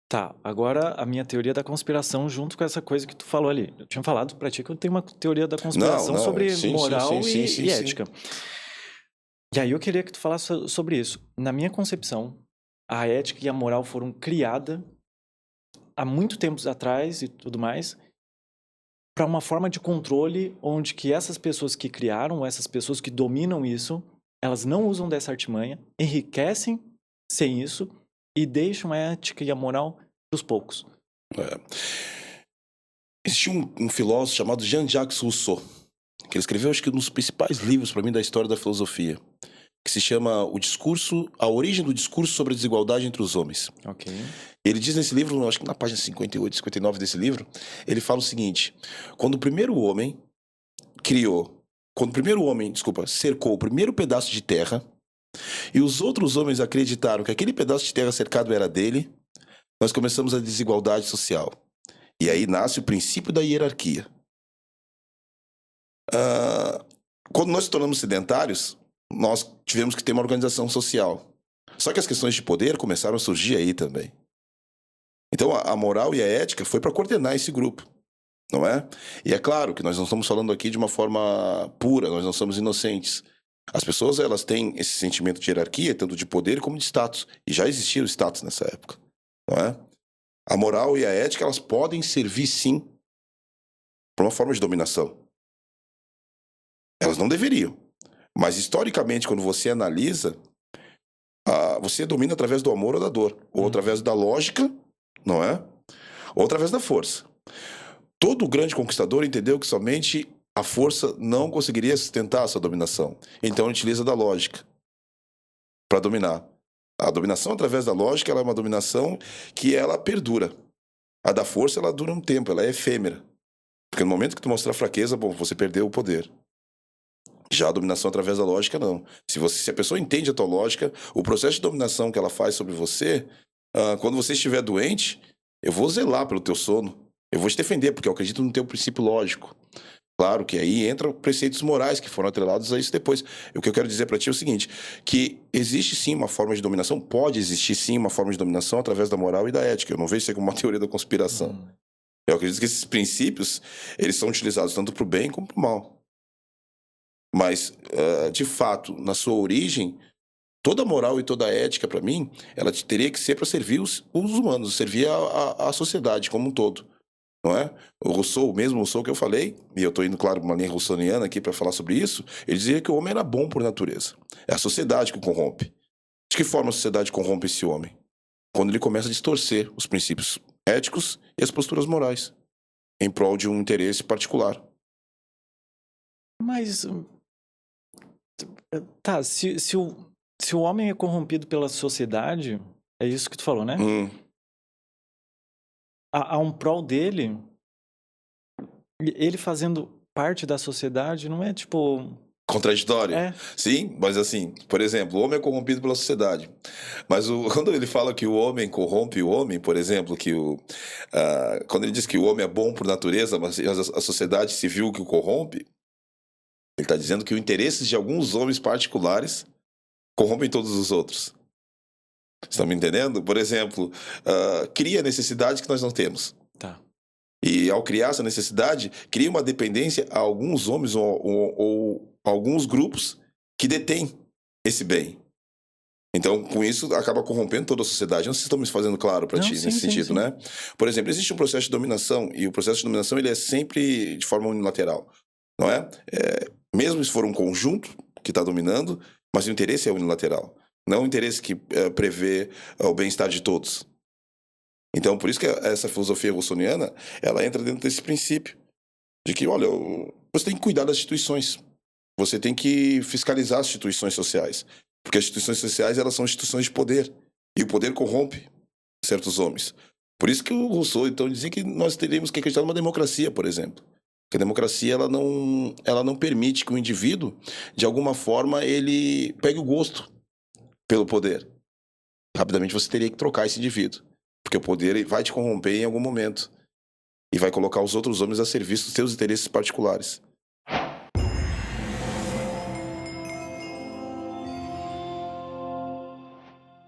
Tá, agora a minha teoria da conspiração junto com essa coisa que tu falou ali. Eu tinha falado pra ti que eu tenho uma teoria da Não, conspiração não, sobre sim, sim, sim, moral sim, e, sim, e sim. ética. E aí eu queria que tu falasse sobre isso. Na minha concepção, a ética e a moral foram criadas há muito tempos atrás e tudo mais para uma forma de controle onde que essas pessoas que criaram, essas pessoas que dominam isso, elas não usam dessa artimanha, enriquecem sem isso e deixam a ética e a moral para os poucos. É. Existia um filósofo chamado Jean-Jacques Rousseau, que ele escreveu, acho que um dos principais livros para mim da história da filosofia, que se chama A Origem do Discurso sobre a Desigualdade entre os Homens. Ok. Ele diz nesse livro, acho que na página 58, 59 desse livro, ele fala o seguinte: quando o primeiro homem cercou o primeiro pedaço de terra e os outros homens acreditaram que aquele pedaço de terra cercado era dele, nós começamos a desigualdade social. E aí nasce o princípio da hierarquia. Ah, quando nós nos tornamos sedentários, nós tivemos que ter uma organização social. Só que as questões de poder começaram a surgir aí também. Então a moral e a ética foi para coordenar esse grupo, não é? E é claro que nós não estamos falando aqui de uma forma pura, nós não somos inocentes. As pessoas, elas têm esse sentimento de hierarquia, tanto de poder como de status. E já existia o status nessa época, não é? A moral e a ética, elas podem servir, sim, para uma forma de dominação. Elas não deveriam. Mas, historicamente, quando você analisa, você domina através do amor ou da dor. Ou através da lógica, não é? Ou através da força. Todo grande conquistador entendeu que somente a força não conseguiria sustentar a sua dominação. Então ele utiliza da lógica para dominar. A dominação através da lógica, ela é uma dominação que ela perdura. A da força, ela dura um tempo, ela é efêmera. Porque no momento que tu mostrar fraqueza, bom, você perdeu o poder. Já a dominação através da lógica, não. Se a pessoa entende a tua lógica, o processo de dominação que ela faz sobre você, quando você estiver doente, eu vou zelar pelo teu sono. Eu vou te defender, porque eu acredito no teu princípio lógico. Claro que aí entram preceitos morais que foram atrelados a isso depois. O que eu quero dizer para ti é o seguinte, que existe sim uma forma de dominação, pode existir sim uma forma de dominação através da moral e da ética. Eu não vejo isso como uma teoria da conspiração. Eu acredito que esses princípios, eles são utilizados tanto para o bem como para o mal. Mas, de fato, na sua origem, toda a moral e toda a ética, para mim, ela teria que ser para servir os humanos, servir a sociedade como um todo, não é? O Rousseau, o mesmo Rousseau que eu falei, e eu estou indo, claro, uma linha russoniana aqui para falar sobre isso, ele dizia que o homem era bom por natureza. É a sociedade que o corrompe. De que forma a sociedade corrompe esse homem? Quando ele começa a distorcer os princípios éticos e as posturas morais, em prol de um interesse particular. Mas, tá, se o homem é corrompido pela sociedade, é isso que tu falou, né? Hum, Há um prol dele, ele fazendo parte da sociedade, não é tipo. Contraditório. É, Sim, mas assim, por exemplo, o homem é corrompido pela sociedade. Mas quando ele fala que o homem corrompe o homem, por exemplo, quando ele diz que o homem é bom por natureza, mas a sociedade civil que o corrompe, ele está dizendo que os interesses de alguns homens particulares corrompem todos os outros. Estão me entendendo? Por exemplo, cria necessidade que nós não temos. tá. E ao criar essa necessidade, cria uma dependência a alguns homens ou alguns grupos que detêm esse bem. Então, com isso, acaba corrompendo toda a sociedade. Não sei se estou me fazendo claro para Não, ti sim, nesse sim, sentido, sim. né? Por exemplo, existe um processo de dominação, e o processo de dominação ele é sempre de forma unilateral, não é? Mesmo se for um conjunto que está dominando, mas o interesse é unilateral. Não o interesse que prevê o bem-estar de todos. Então, por isso que essa filosofia russoniana, ela entra dentro desse princípio. De que, olha, você tem que cuidar das instituições. Você tem que fiscalizar as instituições sociais. Porque as instituições sociais, elas são instituições de poder. E o poder corrompe certos homens. Por isso que o Rousseau, então, dizia que nós teríamos que acreditar numa democracia, por exemplo. Que a democracia, ela não permite que o indivíduo, de alguma forma, ele pegue o gosto pelo poder. Rapidamente você teria que trocar esse indivíduo. Porque o poder vai te corromper em algum momento. E vai colocar os outros homens a serviço dos seus interesses particulares.